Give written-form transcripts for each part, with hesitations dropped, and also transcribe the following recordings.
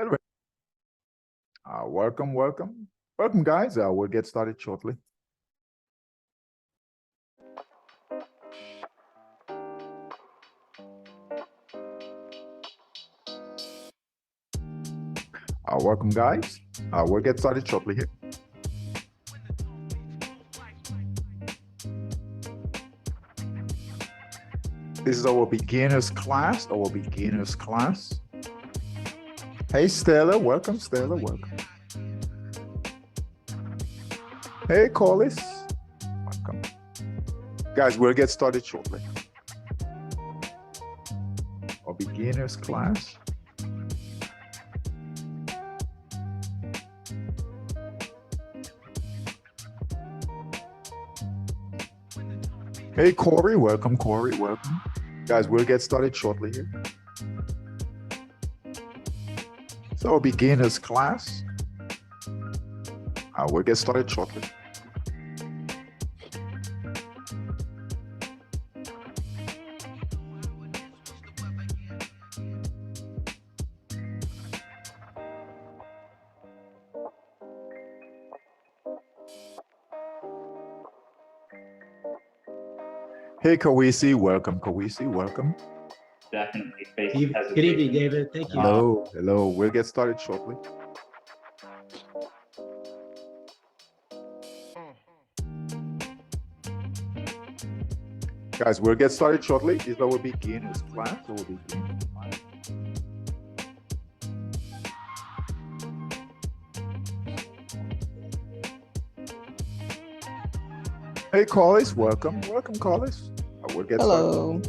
Anyway, welcome, guys. We'll get started shortly. Welcome, guys. We'll get started shortly here. This is our beginners class. Hey, Stella, welcome, Stella, welcome. Hey, Collis, welcome. Guys, we'll get started shortly. Our beginners class. Hey, Corey, welcome, Corey, welcome. Guys, we'll get started shortly here. So, beginners class. We'll get started shortly. Hey, Kawisi, welcome, Kawisi, welcome. Definitely. Good evening, David. Thank you. Hello, hello. We'll get started shortly. Guys, we'll get started shortly. This is our beginners class. Hey, Collis, welcome. Welcome, Collis. We'll get started. Hello.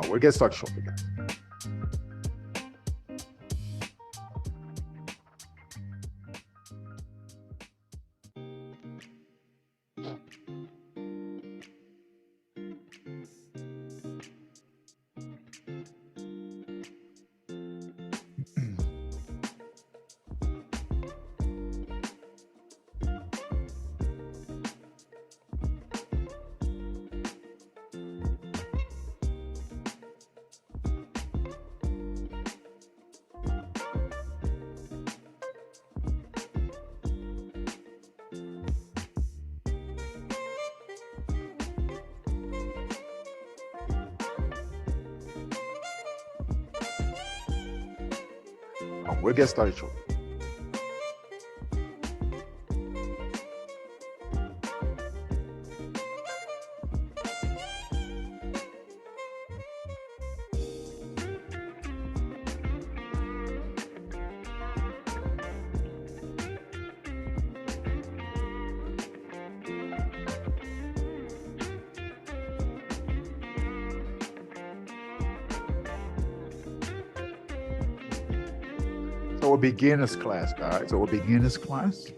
We'll get started shortly, guys. We'll get started shortly. So, a beginners class, guys. So, a beginners class.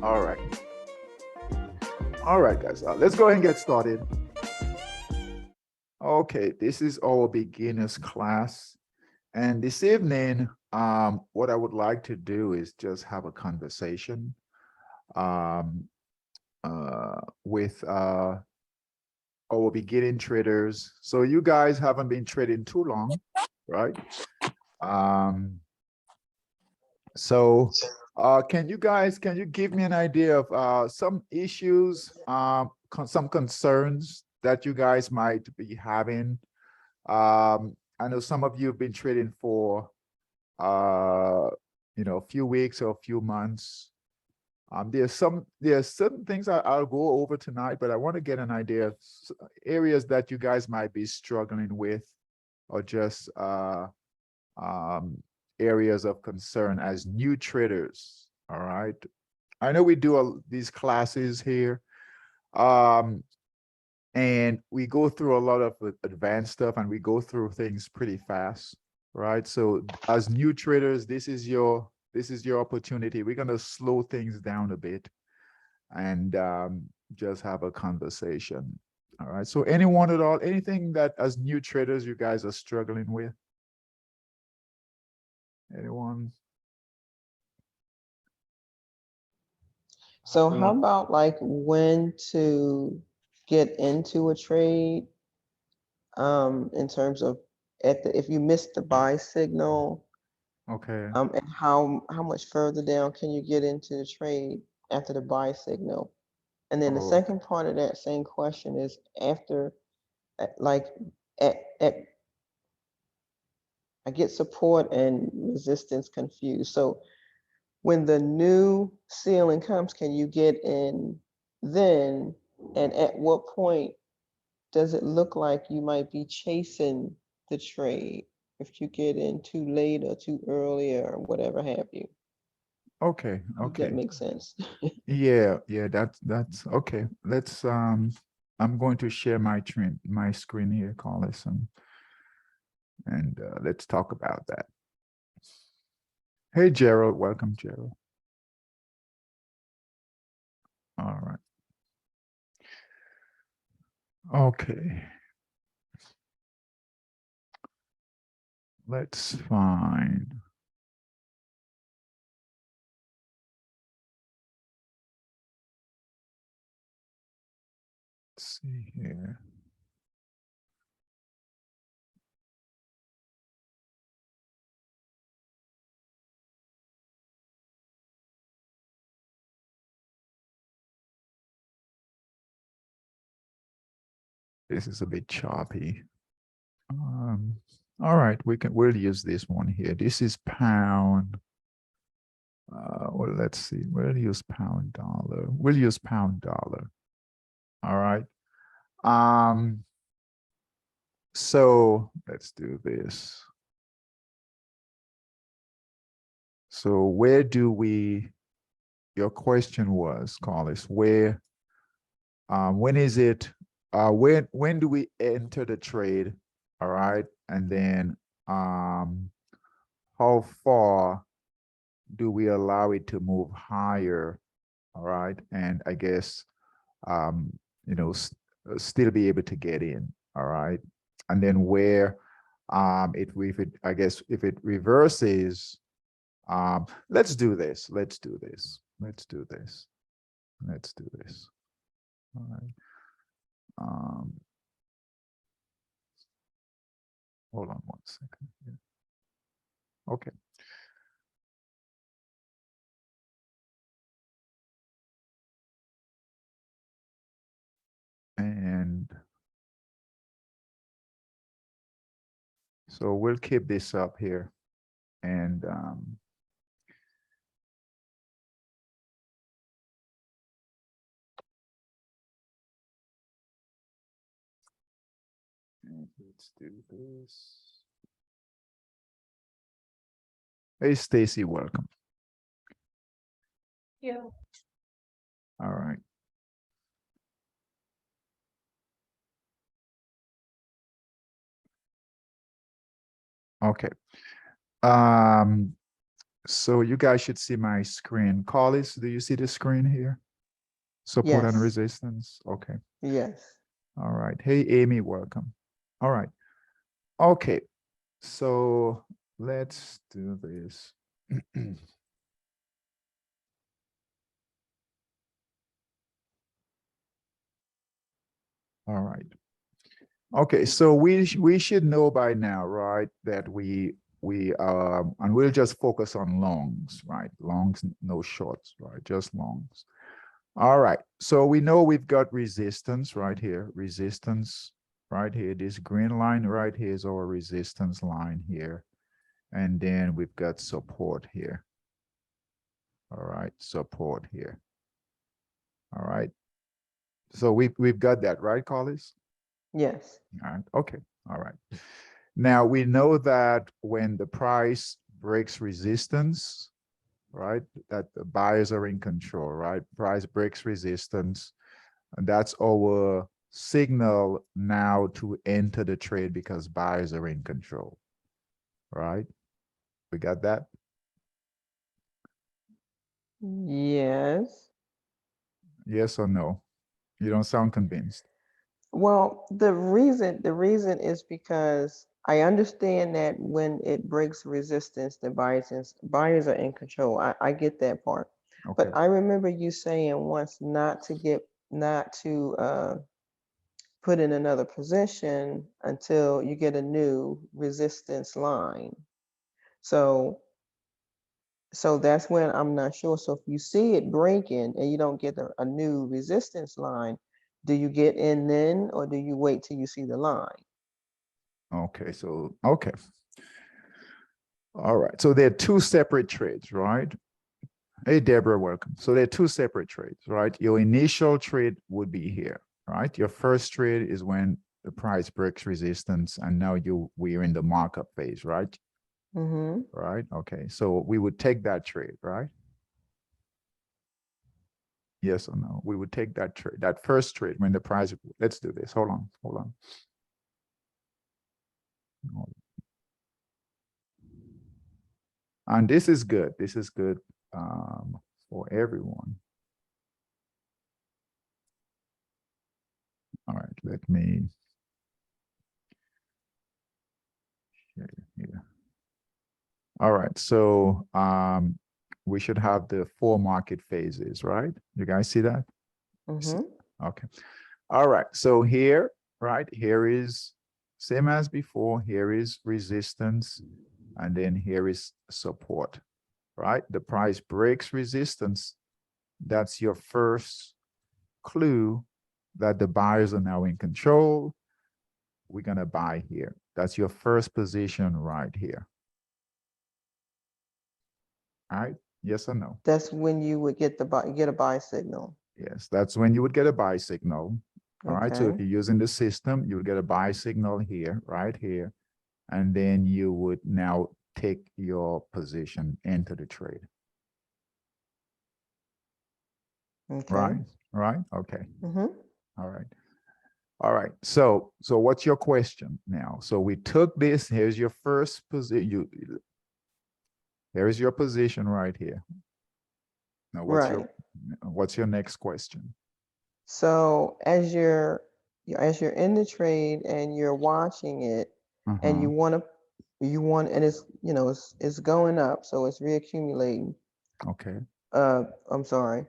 All right. All right, guys. Let's go ahead and get started. Okay, this is our beginners class. And this evening, what I would like to do is just have a conversation with our beginning traders. So you guys haven't been trading too long, right? Can you give me an idea of some issues, some concerns that you guys might be having? I know some of you have been trading for a few weeks or a few months. There's certain things I'll go over tonight, but I want to get an idea of areas that you guys might be struggling with, or just areas of concern as new traders. All right. I know we do these classes here. Um, and we go through a lot of advanced stuff and we go through things pretty fast, right? So as new traders, this is your opportunity. We're going to slow things down a bit and just have a conversation. All right. So anyone at all, anything that as new traders you guys are struggling with? Anyone? So how about like when to get into a trade, in terms of if you missed the buy signal, Okay. and how much further down can you get into the trade after the buy signal? And then the Oh, second part of that same question is after, like at I get support and resistance confused. So when the new ceiling comes, can you get in then? And at what point does it look like you might be chasing the trade if you get in too late or too early or whatever have you? okay. I hope that Okay. makes sense. Yeah, yeah, that's okay. Let's I'm going to share my screen here, Carlos, and let's talk about that. Hey Gerald, welcome Gerald. All right. Okay. Let's find. Let's see here. This is a bit choppy. All right, we'll use this one here. This is pound. Well, let's see. We'll use pound dollar. We'll use pound dollar. All right. So let's do this. So where do we, your question was, Carlos, when is it, when do we enter the trade? All right. And then how far do we allow it to move higher? All right. And I guess, you know, still be able to get in. All right. And then where, if it, I guess, if it reverses, let's do this. Let's do this. Let's do this. Let's do this. All right. Hold on one second. Here. Okay. And so we'll keep this up here. And let's do this. Hey, Stacy, welcome. Yeah. All right. Okay. So you guys should see my screen. Carlos, do you see the screen here? Support and Yes. resistance. Okay. Yes. All right. Hey, Amy, welcome. All right. Okay. So let's do this. All right. Okay, so we should know by now, right, that we and we'll just focus on longs, right? Longs, no shorts, right? Just longs. All right. So we know we've got resistance right here, resistance right here. This green line right here is our resistance line here. And then we've got support here. All right, support here. All right. So we've got that, right, Carlos? Yes. All right. Okay. All right. Now we know that when the price breaks resistance, right? That the buyers are in control, right? Price breaks resistance. And that's our signal now to enter the trade because buyers are in control, right? We got that? Yes. Yes or no? You don't sound convinced. Well, the reason is because I understand that when it breaks resistance, the buyers are in control. I get that part. Okay. But I remember you saying once not to put in another position until you get a new resistance line. So that's when I'm not sure. So if you see it breaking and you don't get a new resistance line, do you get in then or do you wait till you see the line? Okay. So, okay. All right. So there are two separate trades, right? Hey, Deborah, welcome. So there are two separate trades, right? Your initial trade would be here, right? Your first trade is when the price breaks resistance and now we're in the markup phase, right? Mm-hmm. Right. Okay. So we would take that trade, right? Yes or no? We would take that trade, that first trade when the price, let's do this. Hold on. Hold on. And this is good. This is good for everyone. All right. Let me share here. All right. So we should have the 4 market phases, right? You guys see that? Mm-hmm. Okay. All right. So here, right, here is same as before. Here is resistance, and then here is support, right? The price breaks resistance. That's your first clue that the buyers are now in control. We're going to buy here. That's your first position right here. All right. Yes or no? That's when you would get a buy signal. Yes, that's when you would get a buy signal. All right. So if Okay. you're using the system, you would get a buy signal here, right here. And then you would now take your position into the trade. Okay. Right. Right. Okay. Mm-hmm. All right. All right. So what's your question now? So we took this. Here's your first position. Here's your position right here. Now, Right. what's your next question? So as you're in the trade and you're watching it and Uh-huh. and it's going up, so it's reaccumulating. Okay. I'm sorry,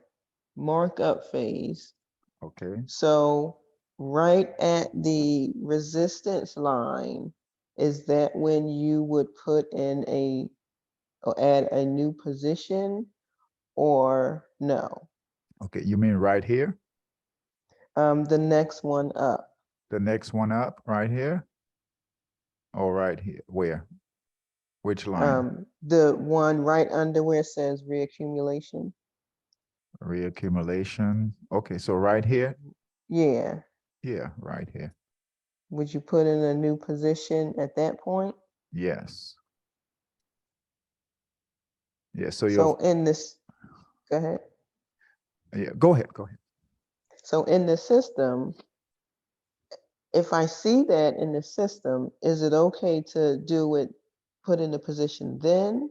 markup phase. Okay. So right at the resistance line, is that when you would put in or add a new position or no? Okay. You mean right here? The next one up. The next one up, right here? Or right here? Where? Which line? The one right under where it says reaccumulation. Reaccumulation. Okay. So right here? Yeah. Yeah, right here. Would you put in a new position at that point? Yes. Yeah. So So in this, go ahead. yeah, go ahead. Go ahead. So in the system, if I see that in the system, is it okay to put in the position then?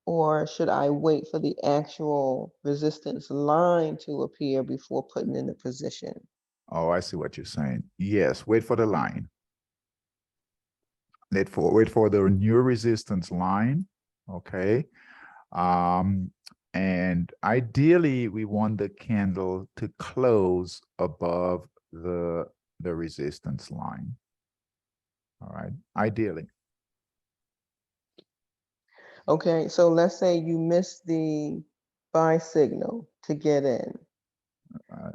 Or should I wait for the actual resistance line to appear before putting in the position? Oh, I see what you're saying. Yes, wait for the line. Wait for the new resistance line. Okay. And ideally we want the candle to close above the resistance line. All right. Ideally. Okay, so let's say you missed the buy signal to get in.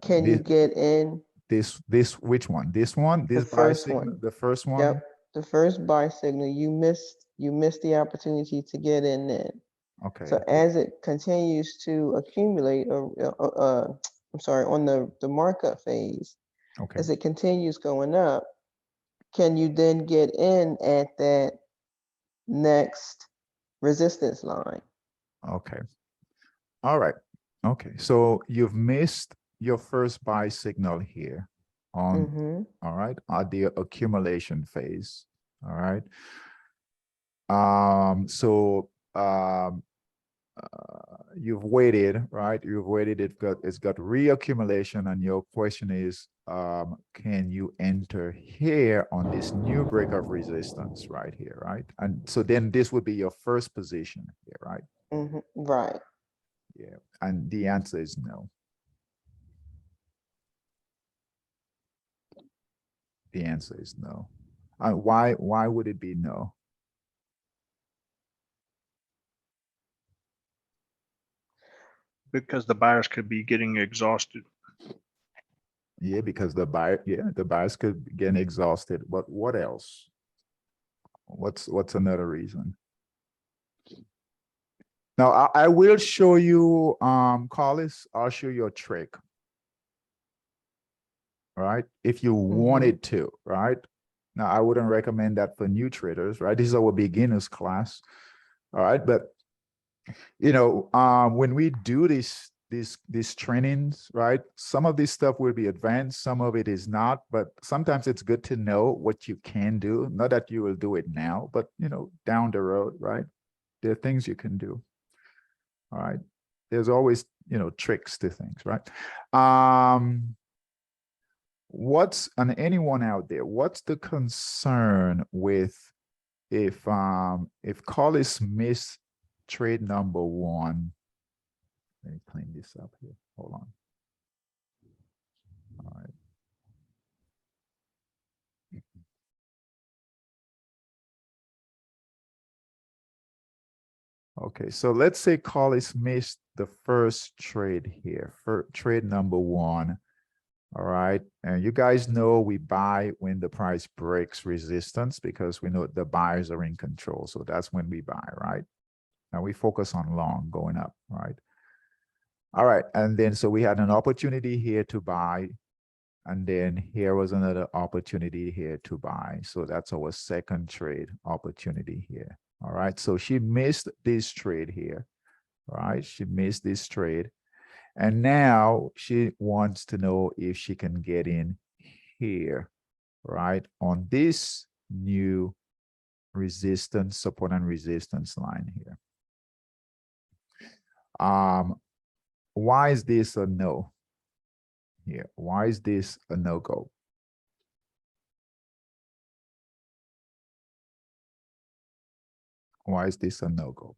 Can you This get in this which one? This one? the This buy first signal? one? The first one? Yep, the first buy signal, you missed the opportunity to get in then. Okay. So as it continues to accumulate, I'm sorry, on the markup phase, Okay. as it continues going up, can you then get in at that next resistance line? Okay. All right. Okay. So you've missed your first buy signal here on, Mm-hmm. all right, at the accumulation phase. All right. So you've waited, right? You've waited, it's got reaccumulation, and your question is, can you enter here on this new break of resistance right here, right? And so then this would be your first position here, right? Mm-hmm. Right. Yeah. And the answer is no. The answer is no. And why would it be no? Because the buyers could be getting exhausted. Yeah, because the buyers could get exhausted. But what else? What's another reason? Now I will show you, Carlos, I'll show you a trick. Right? If you wanted to, right? Now I wouldn't recommend that for new traders, right? This is our beginners class. All right. But you know, when we do these trainings, right? Some of this stuff will be advanced, some of it is not, but sometimes it's good to know what you can do. Not that you will do it now, but you know, down the road, right? There are things you can do. All right. There's always, you know, tricks to things, right? What's, and anyone out there, what's the concern with if Collis missed trade number one? Let me clean this up here. Hold on. All right. Okay, so let's say Collis missed the first trade here, for trade number one. All right, and you guys know we buy when the price breaks resistance because we know the buyers are in control. So that's when we buy, right? Now we focus on long going up, right? All right, and then so we had an opportunity here to buy, and then here was another opportunity here to buy. So that's our second trade opportunity here. All right, so she missed this trade here, right? She missed this trade. And now she wants to know if she can get in here, right? On this new resistance, support and resistance line here. Why is this a no here? Why is this a no-go? Why is this a no-go?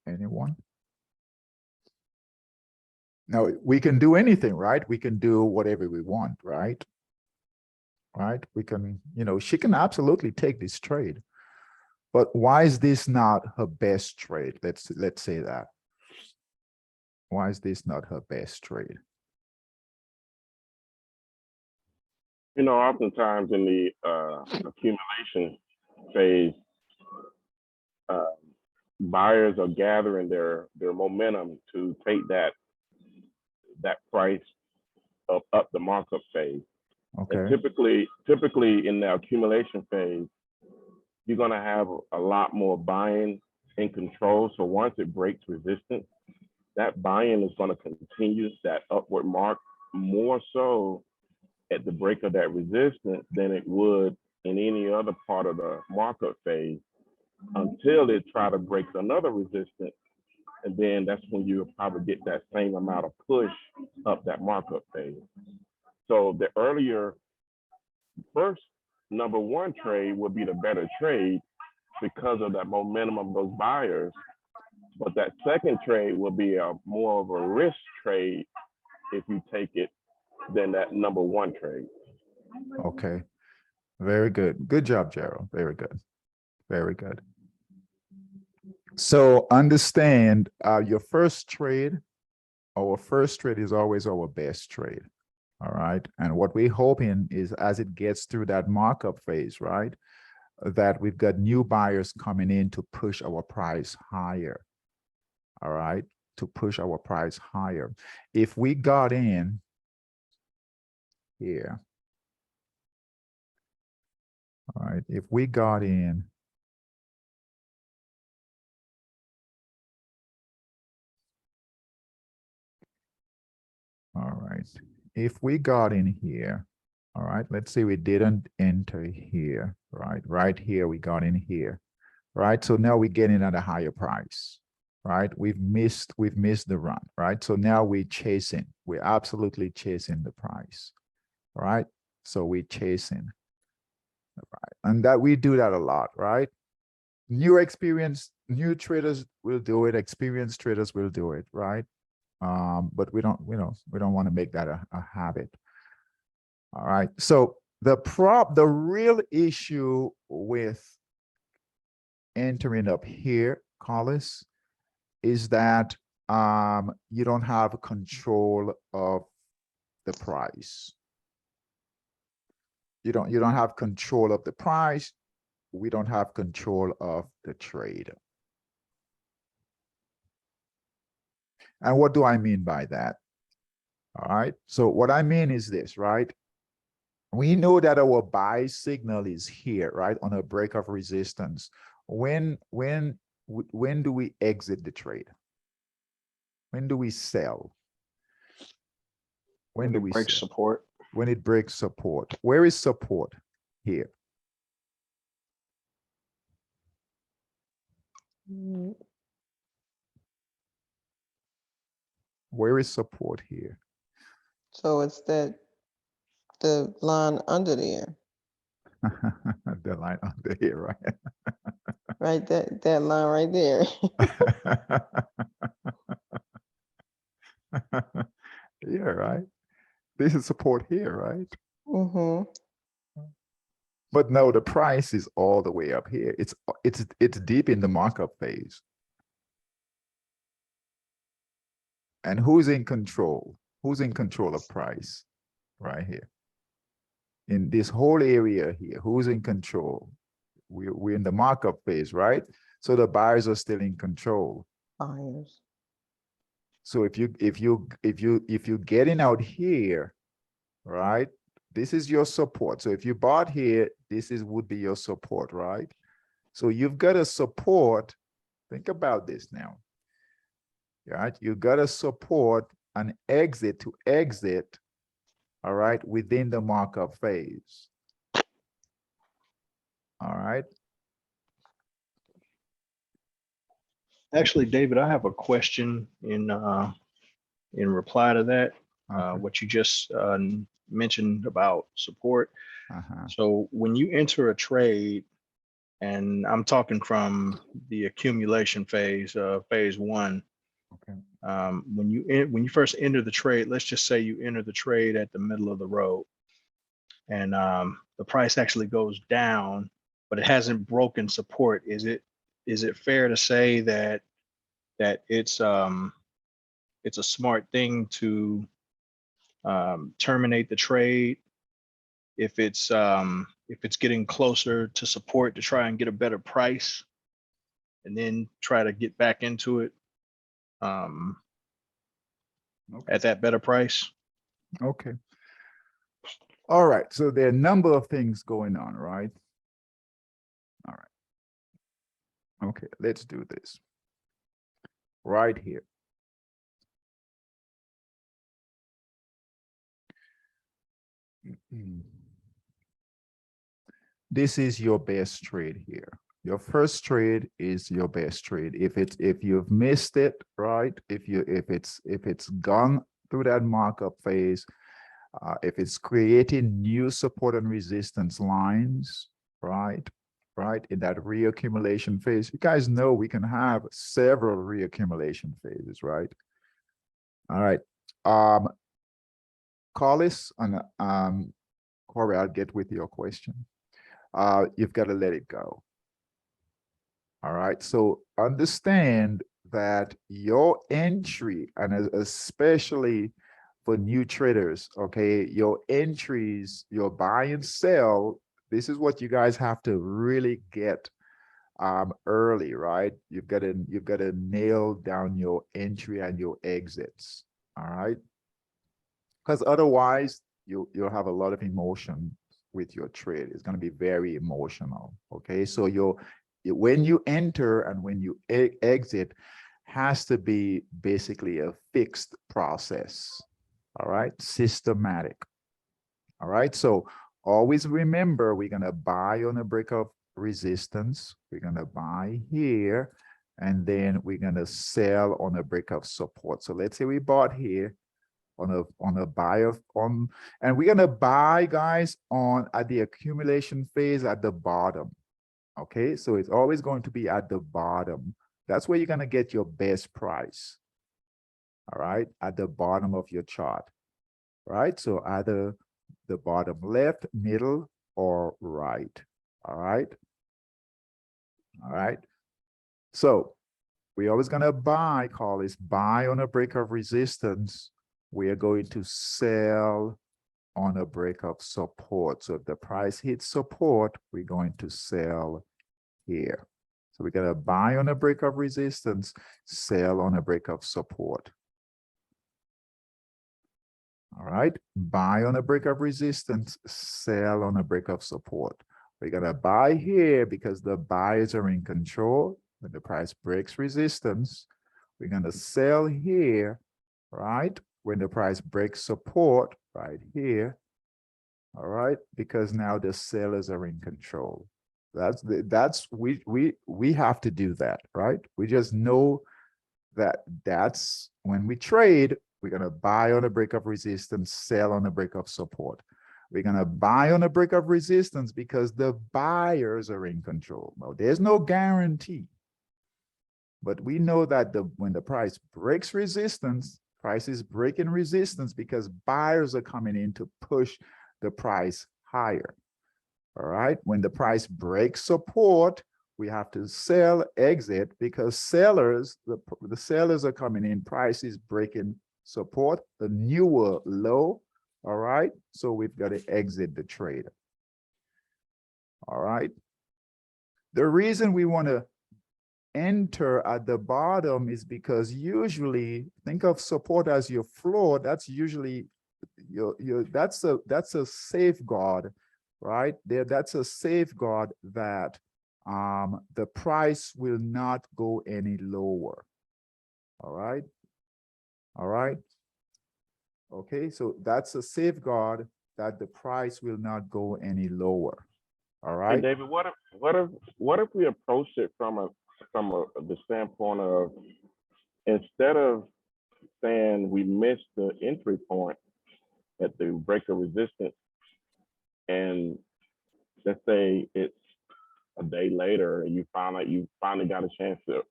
Anyone? Now, we can do anything, right? We can do whatever we want, right? Right? We can, you know, she can absolutely take this trade. But why is this not her best trade? Let's say that. Why is this not her best trade? You know, oftentimes in the accumulation phase, buyers are gathering their momentum to take that price up the markup phase. Okay. And typically in the accumulation phase, you're going to have a lot more buying in control. So once it breaks resistance, that buying is going to continue that upward mark more so at the break of that resistance than it would in any other part of the markup phase until it try to break another resistance. And then that's when you'll probably get that same amount of push up that markup phase. So the earlier first number one trade would be the better trade because of that momentum of those buyers. But that second trade will be a more of a risk trade if you take it than that number one trade. Okay. Very good. Good job, Gerald. Very good. Very good. So understand your first trade, our first trade is always our best trade. All right. And what we're hoping is as it gets through that markup phase, right, that we've got new buyers coming in to push our price higher. All right. To push our price higher. If we got in here, all right, if we got in right. If we got in here, all right, let's say we didn't enter here, right? Right here, we got in here, right? So now we're getting at a higher price, right? We've missed the run, right? So now we're absolutely chasing the price, all right? So we're chasing, right? And that we do that a lot, right? New traders will do it, experienced traders will do it, right? But we don't want to make that a habit. All right. So the real issue with entering up here, Carlos, is that you don't have control of the price. You don't have control of the price. We don't have control of the trade. And what do I mean by that? All right. So what I mean is this, right? We know that our buy signal is here, right? On a break of resistance. When do we exit the trade? When do we sell? When do we break sell? support? When it breaks support. Where is support? Here. Where is support here? So it's the line under there, The line under here, right? right? That line right there. Yeah, right. This is support here, right? Mm-hmm. But no, the price is all the way up here. It's deep in the markup phase. And who's in control? Who's in control of price? Right here. In this whole area here, who's in control? We're in the markup phase, right? So the buyers are still in control. Buyers. So if you're getting out here, right? This is your support. So if you bought here, would be your support, right? So you've got a support. Think about this now. Right? You got to support an exit to exit, all right, within the markup phase. All right. Actually, David, I have a question in reply to that. Okay. What you just mentioned about support. Uh-huh. So when you enter a trade, and I'm talking from the accumulation phase, phase one. Okay. When you first enter the trade, let's just say you enter the trade at the middle of the road, and the price actually goes down, but it hasn't broken support. Is it fair to say that it's a smart thing to terminate the trade if it's getting closer to support to try and get a better price, and then try to get back into it Okay. at that better price? Okay. All right. So there are a number of things going on, right? All right. Okay. Let's do this. Right here. This is your best trade here. Your first trade is your best trade. If you've missed it, right? If it's gone through that markup phase, if it's creating new support and resistance lines, right? Right, in that reaccumulation phase. You guys know we can have several reaccumulation phases, right? All right. Carlos and Corey, I'll get with your question. You've got to let it go. All right. So understand that your entry, and especially for new traders, okay, your entries, your buy and sell, this is what you guys have to really get early, right? You've got to nail down your entry and your exits. All right. Because otherwise you'll have a lot of emotion with your trade. It's going to be very emotional. Okay. So when you enter and when you exit has to be basically a fixed process. All right, systematic. All right, so always remember we're gonna buy on a break of resistance. We're gonna buy here, and then we're gonna sell on a break of support. So let's say we bought here on a buy of on, and we're gonna buy, guys, on at the accumulation phase at the bottom. Okay, so it's always going to be at the bottom. That's where you're gonna get your best price. All right, at the bottom of your chart. Right, so either the bottom left, middle, or right. All right. All right. So we're always going to buy, call this buy on a break of resistance. We are going to sell on a break of support. So if the price hits support, we're going to sell here. So we're going to buy on a break of resistance, sell on a break of support. All right, buy on a break of resistance, sell on a break of support. We're gonna buy here because the buyers are in control. When the price breaks resistance, we're gonna sell here, right? When the price breaks support, right here. All right, because now the sellers are in control. We have to do that, right? We just know that that's when we trade. We're going to buy on a break of resistance, sell on a break of support. We're going to buy on a break of resistance because the buyers are in control. Well, there's no guarantee. But we know that when the price breaks resistance, price is breaking resistance because buyers are coming in to push the price higher. All right. When the price breaks support, we have to sell, exit, because sellers, the sellers are coming in, price is breaking support, the newer low. All right, so we've got to exit the trade. All right, the reason we want to enter at the bottom is because usually think of support as your floor. That's usually that's a safeguard, right there. That's a safeguard that the price will not go any lower. All right. All right. Okay, so that's a safeguard that the price will not go any lower. All right. Hey, David, what if we approach it from the standpoint of, instead of saying we missed the entry point at the break of resistance, and let's say it's a day later and you finally got a chance to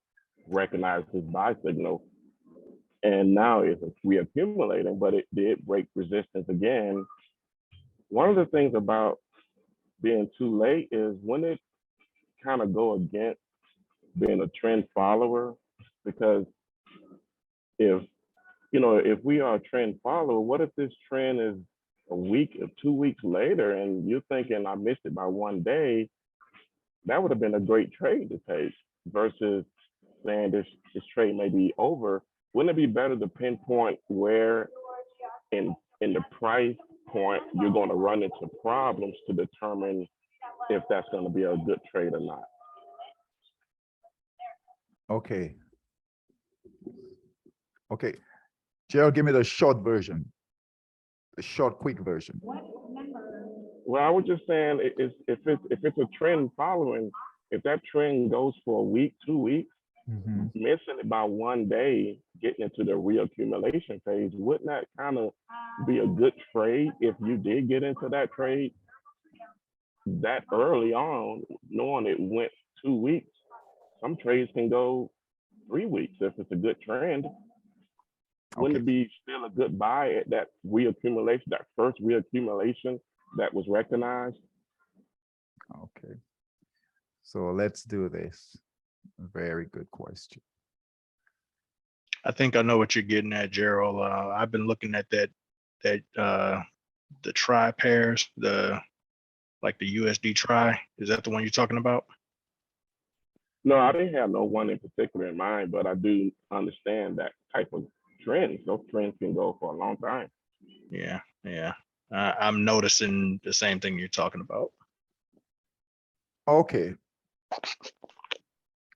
recognize this buy signal, and now it's reaccumulating, but it did break resistance again. One of the things about being too late is when it kind of go against being a trend follower, because if we are a trend follower, what if this trend is a week or 2 weeks later and you're thinking I missed it by 1 day? That would have been a great trade to take versus saying this trade may be over. Wouldn't it be better to pinpoint where in the price point you're going to run into problems to determine if that's going to be a good trade or not? Okay. Okay. Gerald, give me the short version. The short, quick version. Well, I was just saying, if it's a trend following, if that trend goes for a week, 2 weeks, missing it by 1 day, getting into the reaccumulation phase, wouldn't that kind of be a good trade if you did get into that trade that early on, knowing it went 2 weeks? Some trades can go 3 weeks if it's a good trend. Wouldn't it be still a good buy at that reaccumulation, that first reaccumulation that was recognized? Okay. So let's do this. Very good question. I think I know what you're getting at, Gerald. I've been looking at the tri pairs, like the USD tri. Is that the one you're talking about? No, I didn't have no one in particular in mind, but I do understand that type of trends. Those trends can go for a long time. Yeah. I'm noticing the same thing you're talking about. Okay.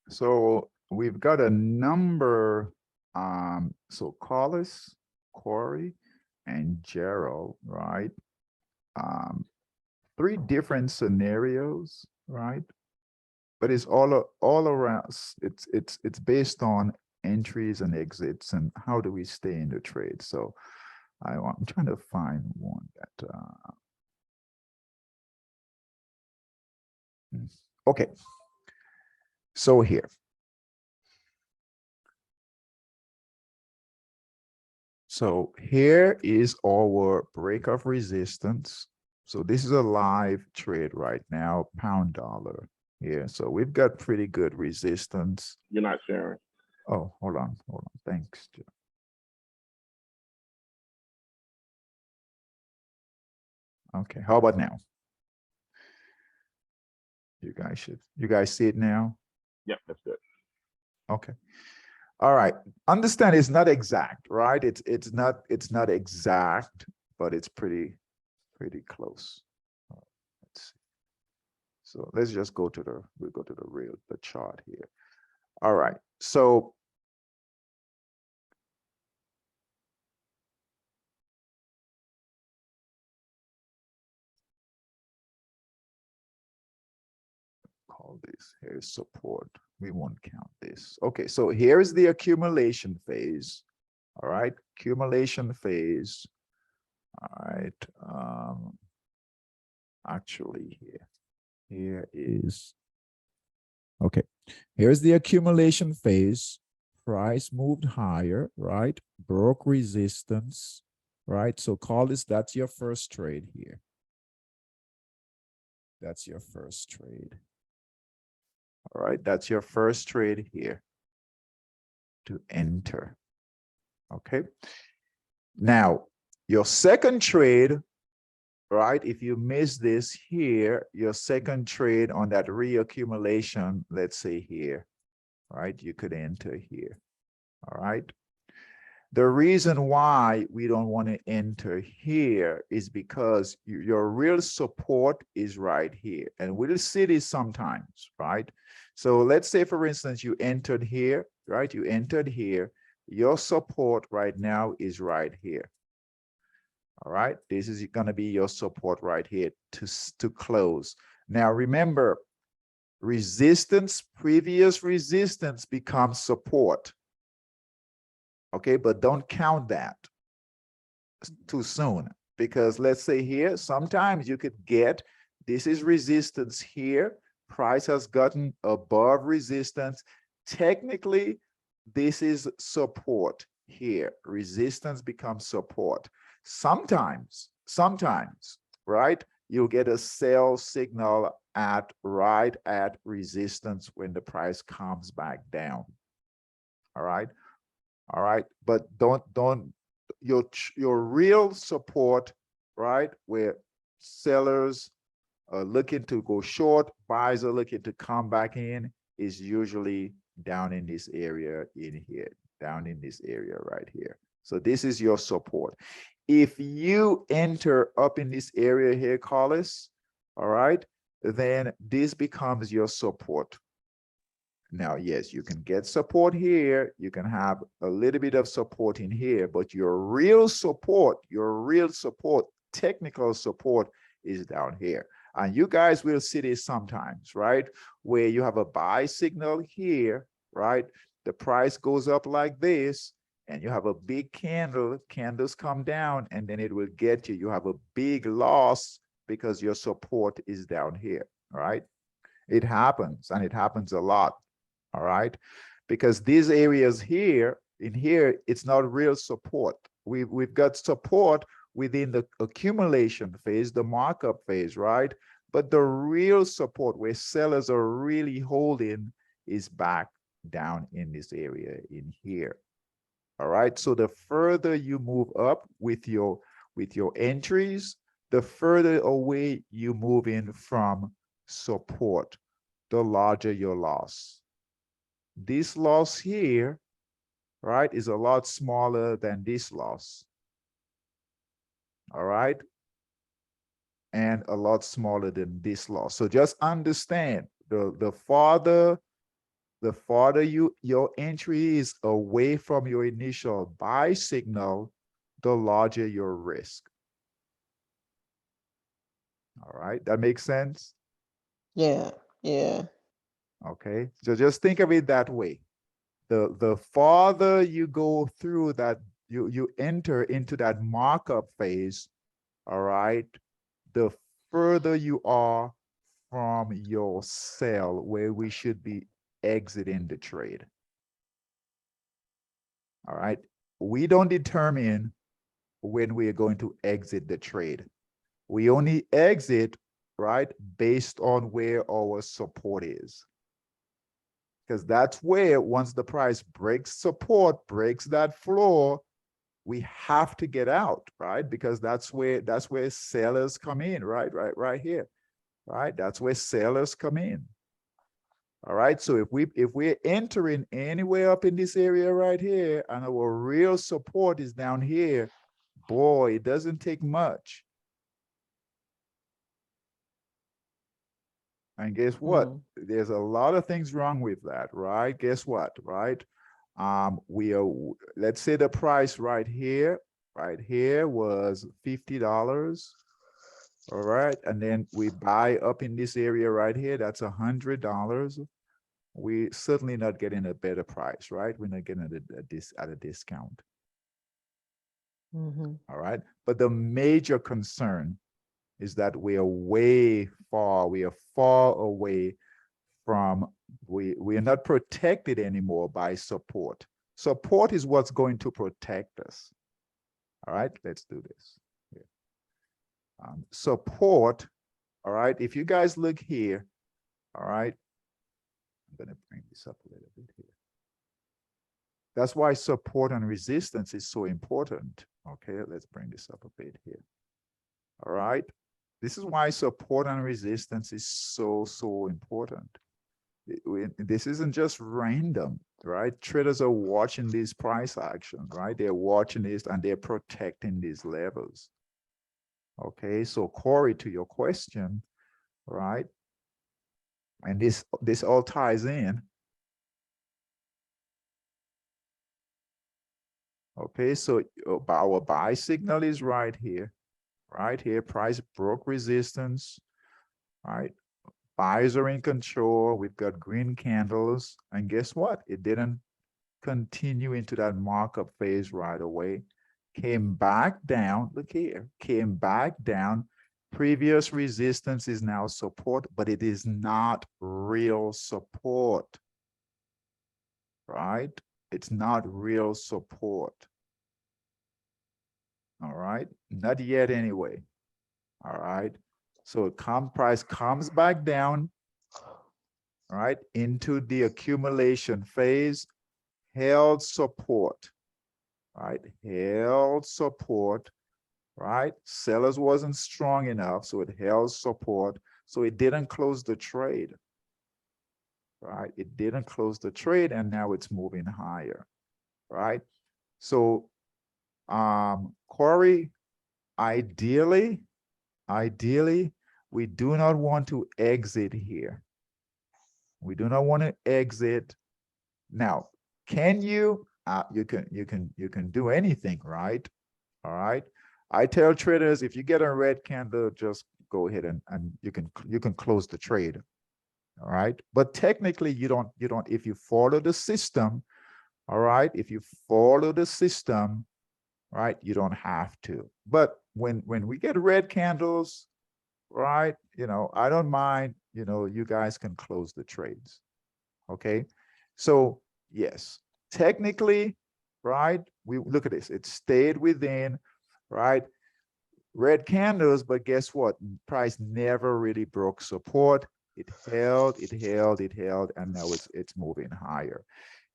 So we've got a number. So Carlos, Corey, and Gerald, right? Three different scenarios, right? But it's all around. It's based on entries and exits and how do we stay in the trade. So I'm trying to find one that. Okay. So here. So here is our break of resistance. So this is a live trade right now, pound dollar here. So we've got pretty good resistance. You're not sharing. Oh, hold on. Thanks, Joe. Okay, how about now? You guys see it now? Yep, that's good. Okay. All right. Understand it's not exact, right? It's not exact, but it's pretty close. Let's see. So let's just go to the chart here. All right. So call this here support. We won't count this. Okay, so here's the accumulation phase. All right, accumulation phase. All right. Actually here is okay. Here's the accumulation phase. Price moved higher, right? Broke resistance, right? So call this, that's your first trade here. That's your first trade. All right, that's your first trade here to enter. Okay. Now, your second trade, right? If you miss this here, your second trade on that reaccumulation, let's say here, right? You could enter here. All right. The reason why we don't want to enter here is because your real support is right here. And we'll see this sometimes, right? So let's say, for instance, you entered here, right? You entered here. Your support right now is right here. All right. This is going to be your support right here to close. Now, remember, resistance, previous resistance becomes support. Okay, but don't count that too soon, because let's say here, sometimes you could get, this is resistance here, price has gotten above resistance. Technically, this is support here. Resistance becomes support. Sometimes, right, you'll get a sell signal right at resistance when the price comes back down. All right. All right, but don't your real support, right, where sellers are looking to go short, buyers are looking to come back in, is usually down in this area in here, down in this area right here. So this is your support. If you enter up in this area here, Carlos, all right, then this becomes your support. Now, yes, you can get support here. You can have a little bit of support in here, but your real support, technical support is down here. And you guys will see this sometimes, right? Where you have a buy signal here, right? The price goes up like this, and you have a big candle, candles come down, and then it will get you. You have a big loss because your support is down here, right? It happens, and it happens a lot. All right, because these areas here, in here, it's not real support. We've got support within the accumulation phase, the markup phase, right? But the real support where sellers are really holding is back down in this area in here. All right, so the further you move up with your entries, the further away you move in from support, the larger your loss. This loss here, right, is a lot smaller than this loss. All right. And a lot smaller than this loss. So just understand the farther your entry is away from your initial buy signal, the larger your risk. All right, that makes sense? Yeah, yeah. Okay, so just think of it that way. The farther you go through that, you enter into that markup phase, all right, the further you are from your sell where we should be exiting the trade. All right, we don't determine when we are going to exit the trade. We only exit, right, based on where our support is. Because that's where, once the price breaks support, breaks that floor, we have to get out, right? Because that's where sellers come in, right here, right? That's where sellers come in. All right. So if we're entering anywhere up in this area right here, and our real support is down here, boy, it doesn't take much. And guess what? There's a lot of things wrong with that, right? Guess what, right? Let's say the price right here was $50. All right. And then we buy up in this area right here, that's $100. We're certainly not getting a better price, right? We're not getting at a discount. Mm-hmm. All right. But the major concern is that we are far away from, we are not protected anymore by support. Support is what's going to protect us. All right, let's do this. Support, all right, if you guys look here, all right, I'm going to bring this up a little bit here. That's why support and resistance is so important. Okay, let's bring this up a bit here. All right, this is why support and resistance is so important. This isn't just random, right? Traders are watching these price actions, right? They're watching this and they're protecting these levels. Okay, so Corey, to your question, right? And this all ties in. Okay, so our buy signal is right here, price broke resistance, right? Buyers are in control. We've got green candles. And guess what? It didn't continue into that markup phase right away. Came back down. Look here. Came back down. Previous resistance is now support, but it is not real support. Right? It's not real support. All right. Not yet anyway. All right. So price comes back down, all right, into the accumulation phase, held support, right? Held support, right? Sellers wasn't strong enough, so it held support. So it didn't close the trade, right? It didn't close the trade, and now it's moving higher, right? So, Corey, ideally, we do not want to exit here. We do not want to exit. Now, can you? You can do anything, right? All right. I tell traders, if you get a red candle, just go ahead and you can close the trade. All right. But technically, you don't. If you follow the system, all right. If you follow the system, right, you don't have to. But when we get red candles, right, I don't mind. You guys can close the trades. Okay. So yes, technically, right, we look at this. It stayed within, right, red candles, but guess what? Price never really broke support. It held, and now it's moving higher.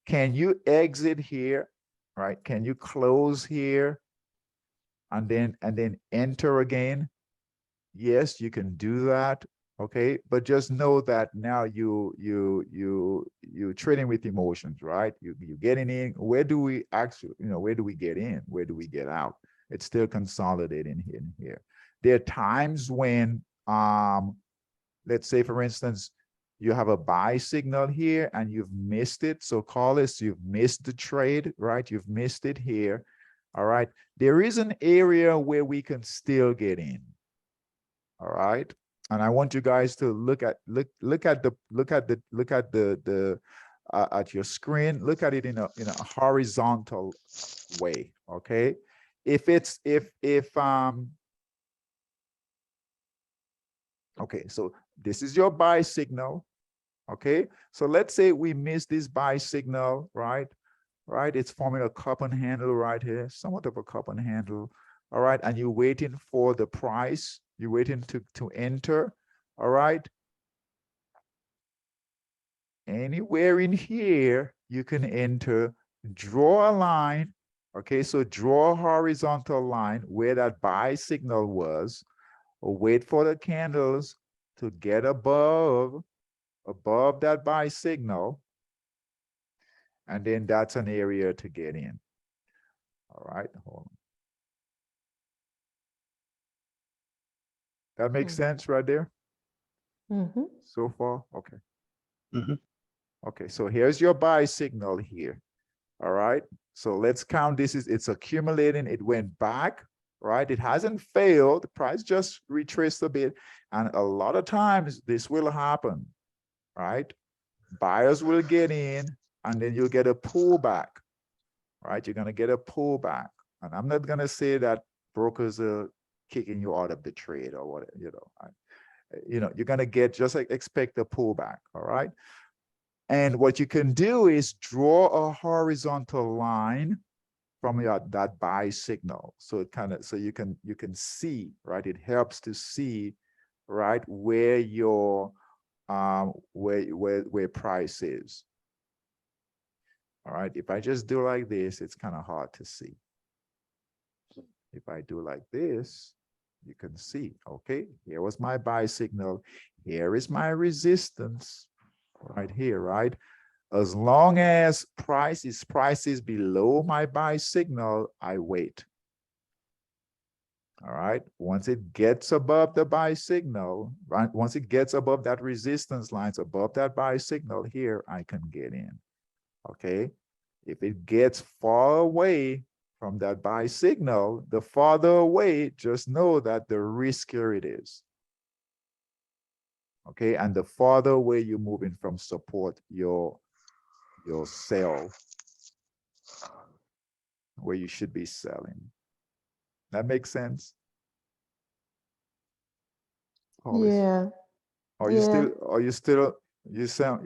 Can you exit here, right? Can you close here and then enter again? Yes, you can do that. Okay, but just know that now you're trading with emotions, right? You're getting in. Where do we actually, where do we get in? Where do we get out? It's still consolidating here and here. There are times when, let's say for instance, you have a buy signal here and you've missed it. So call this, you've missed the trade, right? You've missed it here. All right. There is an area where we can still get in. All right. And I want you guys to look at at your screen. Look at it in a horizontal way. Okay. Okay, so this is your buy signal. Okay, so let's say we miss this buy signal, right? Right, it's forming a cup and handle right here, somewhat of a cup and handle. All right, and you're waiting for the price. You're waiting to enter. All right. Anywhere in here, you can enter, draw a line. Okay, so draw a horizontal line where that buy signal was, or wait for the candles to get above that buy signal, and then that's an area to get in. All right, hold on. That makes sense right there Mm-hmm. so far? Okay. Mhm. Okay, so here's your buy signal here. All right, so let's count this. It's accumulating. It went back, right? It hasn't failed. The price just retraced a bit. And a lot of times this will happen, right? Buyers will get in, and then you'll get a pullback, right? You're going to get a pullback. And I'm not going to say that brokers are kicking you out of the trade or whatever, you're going to get, just like, expect a pullback. All right. And what you can do is draw a horizontal line from that buy signal. So it kind of, so you can see, right? It helps to see, right, where your where price is. All right. If I just do like this, it's kind of hard to see. If I do like this, you can see, okay, here was my buy signal. Here is my resistance right here, right? As long as price is below my buy signal, I wait. All right. Once it gets above the buy signal, right? Once it gets above that resistance lines, above that buy signal here, I can get in. Okay. If it gets far away from that buy signal, the farther away, just know that the riskier it is. Okay. And the farther away you're moving from support, your sell, where you should be selling. That makes sense? Hollis? Yeah. Are you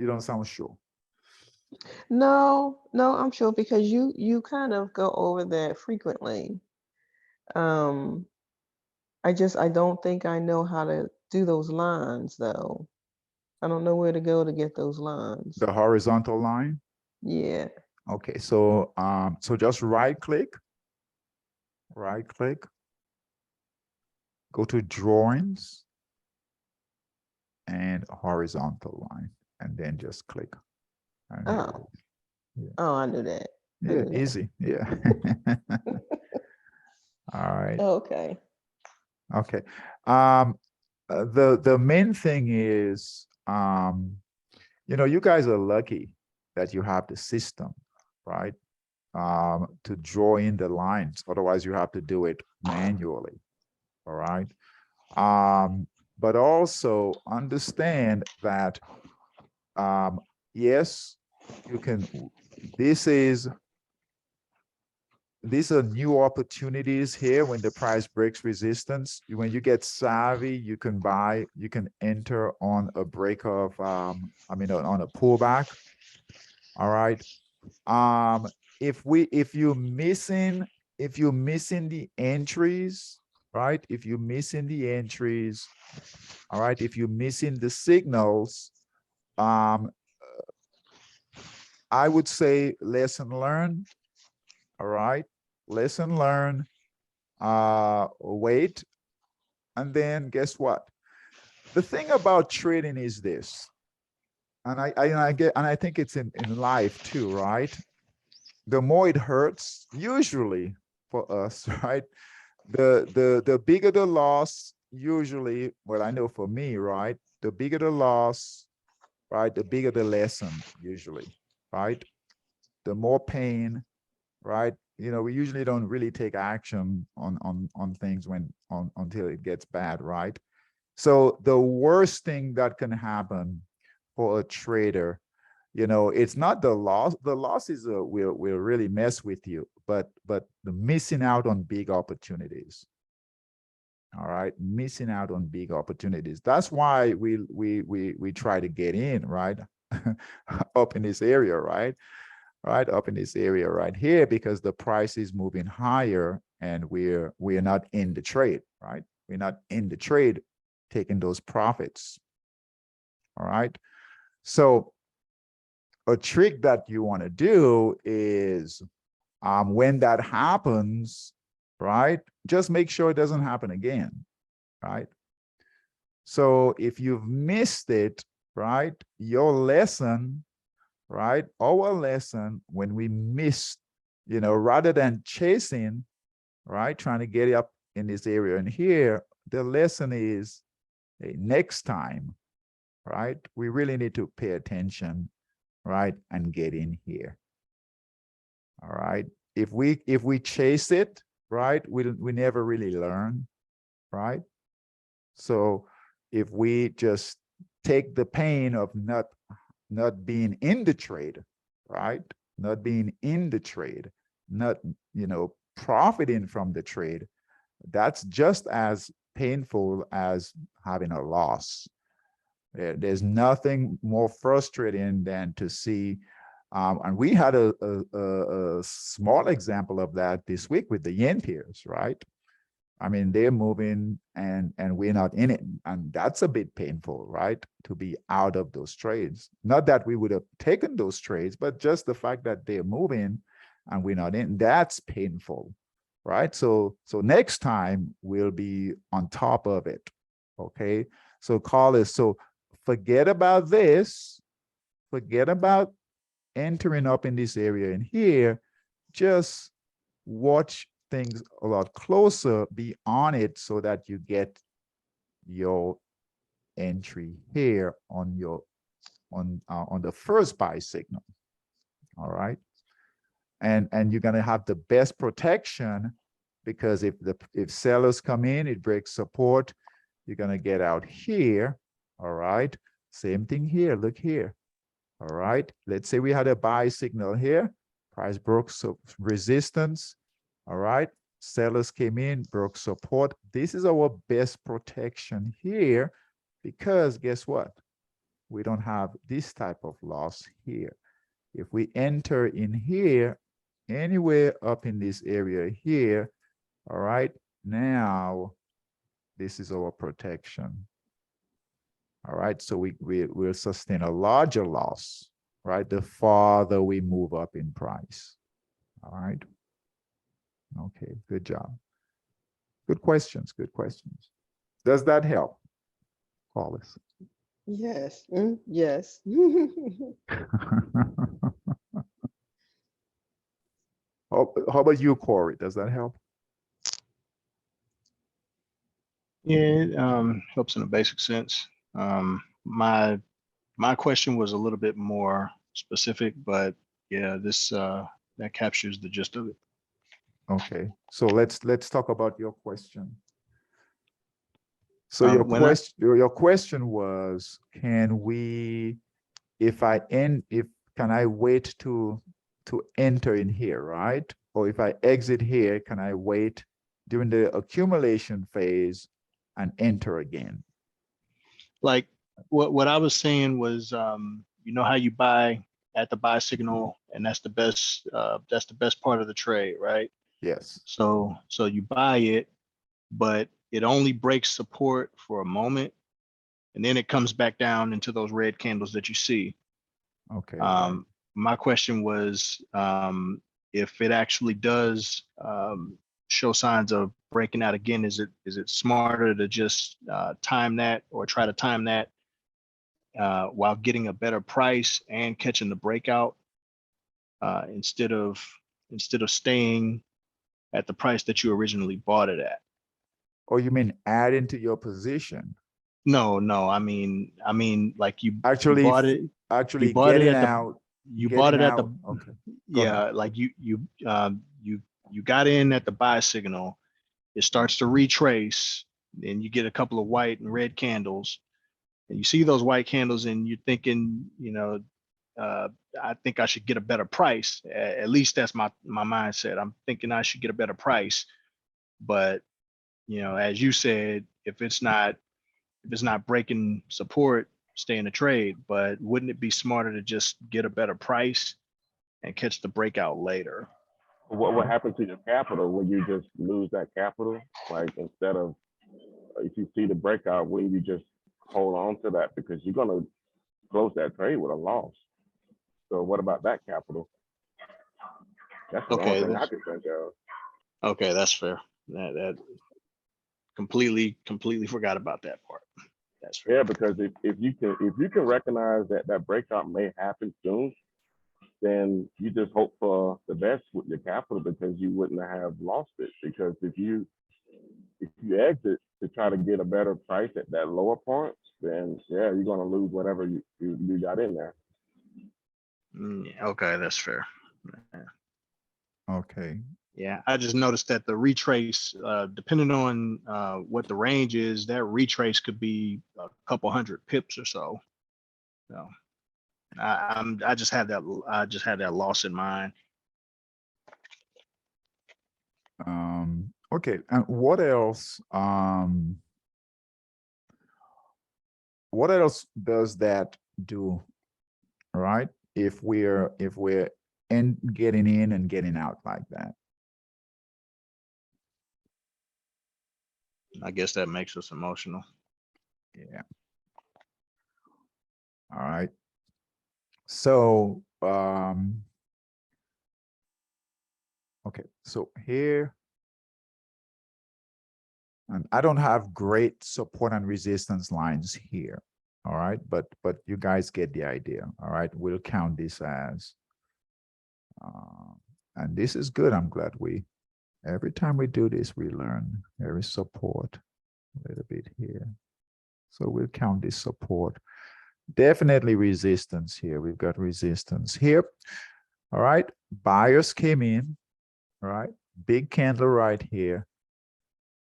don't sound sure. No, I'm sure because you kind of go over that frequently. Um, I don't think I know how to do those lines though. I don't know where to go to get those lines. The horizontal line? Yeah. Okay, so just right click, go to drawings and horizontal line, and then just click. And here it Oh. is. Yeah. Oh, I knew that. Yeah, easy. Yeah. All right. Okay. Okay. The main thing is, you guys are lucky that you have the system, right? To draw in the lines. Otherwise, you have to do it manually. All right. But also understand that, yes, you can, these are new opportunities here when the price breaks resistance. When you get savvy, you can enter on a break of, on a pullback. All right. If you're missing the entries, right? If you're missing the entries, all right, if you're missing the signals, I would say lesson learned. All right. Lesson learned. Wait. And then guess what? The thing about trading is this, and I think it's in life too, right? The more it hurts, usually for us, right? The bigger the loss, usually, well, I know for me, right? The bigger the loss, right? The bigger the lesson, usually, right? The more pain, right? You know, we usually don't really take action on things until it gets bad, right? So the worst thing that can happen for a trader, you know, it's not the loss. The losses will really mess with you, but the missing out on big opportunities. All right, missing out on big opportunities. That's why we try to get in, right? Up in this area, right? Right up in this area right here, because the price is moving higher and we're not in the trade, right? We're not in the trade taking those profits. All right. So a trick that you want to do is when that happens, right? Just make sure it doesn't happen again, right? So if you've missed it, right, your lesson, right, our lesson when we miss, you know, rather than chasing, right, trying to get up in this area and here, the lesson is, hey, next time, right, we really need to pay attention, right, and get in here. All right. If we chase it, right, we never really learn, right? So if we just take the pain of not being in the trade, right? Not being in the trade, not, you know, profiting from the trade, that's just as painful as having a loss. There's nothing more frustrating than to see, and we had a small example of that this week with the yen pairs, right? I mean, they're moving and we're not in it. And that's a bit painful, right? To be out of those trades. Not that we would have taken those trades, but just the fact that they're moving and we're not in, that's painful, right? So next time we'll be on top of it, okay? So Carlos, so forget about this, forget about entering up in this area in here, just watch things a lot closer, be on it so that you get your entry here on your on the first buy signal. All right, and you're gonna have the best protection, because if sellers come in, it breaks support, you're gonna get out here. All right, same thing here. Look here. All right, let's say we had a buy signal here, price broke so resistance. All right, sellers came in, broke support. This is our best protection here, because guess what? We don't have this type of loss here. If we enter in here, anywhere up in this area here, all right, now this is our protection. All right, so we'll sustain a larger loss, right? The farther we move up in price. All right. Okay, good job. Good questions, good questions. Does that help, Paulus? Yes, yes. How about you, Corey? Does that help? Yeah, it helps in a basic sense. My question was a little bit more specific, but yeah, this that captures the gist of it. Okay, so let's talk about your question. So your question was, can we, can I wait to enter in here, right? Or if I exit here, can I wait during the accumulation phase and enter again? Like what I was saying was, you know how you buy at the buy signal, and that's the best part of the trade, right? Yes. So you buy it, but it only breaks support for a moment, and then it comes back down into those red candles that you see. Okay. My question was, if it actually does show signs of breaking out again, is it smarter to just time that, or try to time that while getting a better price and catching the breakout, instead of staying at the price that you originally bought it at? Or you mean add into your position? No, I mean like you Actually, bought it. actually You bought it getting at the out. you bought it getting at the out? Okay. Go ahead. yeah, like you got in at the buy signal. It starts to retrace, and you get a couple of white and red candles, and you see those white candles, and you're thinking, I think I should get a better price. At least that's my mindset. I'm thinking I should get a better price, but as you said, if it's not breaking support, stay in the trade. But wouldn't it be smarter to just get a better price and catch the breakout later? What happened to your capital when you just lose that capital? Like instead of if you see the breakout, will you just hold on to that because you're gonna close that trade with a loss? So what about that capital? That's the only thing I can think of. Okay, that's fair. That completely forgot about that part. That's fair. Yeah, because if you can recognize that breakout may happen soon, then you just hope for the best with your capital because you wouldn't have lost it. Because if you exit to try to get a better price at that lower point, then yeah, you're gonna lose whatever you got in there. Okay, that's fair. Okay. Yeah, I just noticed that the retrace, depending on what the range is, that retrace could be a couple hundred pips or so. So I just had that loss in mind. Okay. And what else? What else does that do? All right. If we're getting in and getting out like that. I guess that makes us emotional. Yeah. All right. So, okay. So here, and I don't have great support and resistance lines here. All right. But you guys get the idea. All right. We'll count this as, and this is good. I'm glad every time we do this, we learn. There is support a little bit here. So we'll count this support. Definitely resistance here. We've got resistance here. All right. Buyers came in. All right. Big candle right here.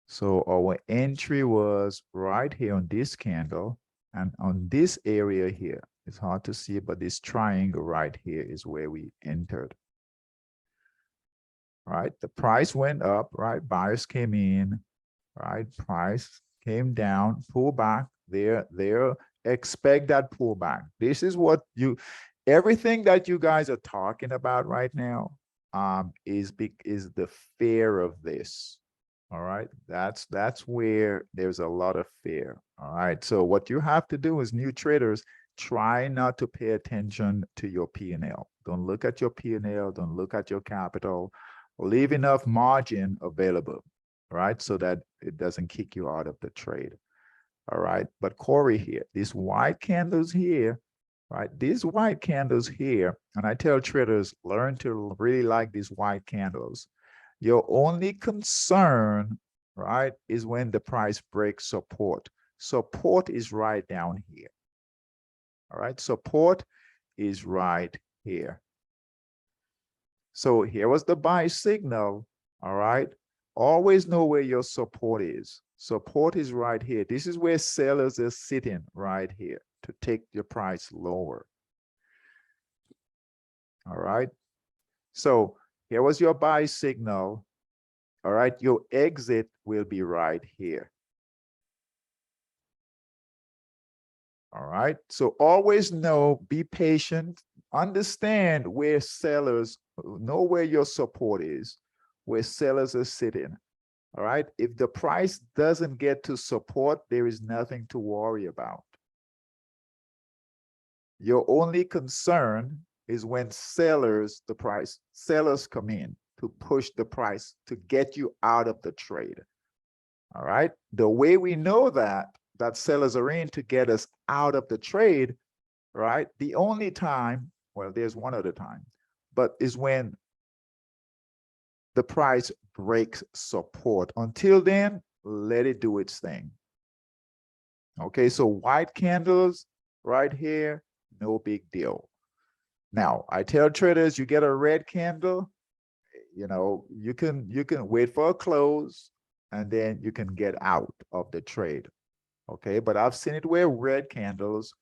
So our entry was right here on this candle and on this area here. It's hard to see, but this triangle right here is where we entered. Right, the price went up, right? Buyers came in, right? Price came down, pull back. There, expect that pullback. This is what everything that you guys are talking about right now, is the fear of this. All right, that's where there's a lot of fear. All right, so what you have to do as new traders, try not to pay attention to your P&L. Don't look at your P&L. Don't look at your capital. Leave enough margin available, right? So that it doesn't kick you out of the trade. All right. But Corey here, these white candles here, right? These white candles here, and I tell traders, learn to really like these white candles. Your only concern, right, is when the price breaks support. Support is right down here. All right. Support is right here. So here was the buy signal. All right. Always know where your support is. Support is right here. This is where sellers are sitting right here to take your price lower. All right. So here was your buy signal. All right. Your exit will be right here. All right. So always know, be patient, understand where sellers, know where your support is, where sellers are sitting. All right. If the price doesn't get to support, there is nothing to worry about. Your only concern is when sellers come in to push the price to get you out of the trade. All right. The way we know that sellers are in to get us out of the trade, right? The only time, well, there's one other time, but is when the price breaks support. Until then, let it do its thing. Okay, so white candles right here, no big deal. Now, I tell traders, you get a red candle, you know, you can wait for a close and then you can get out of the trade. Okay, but I've seen it where red candles,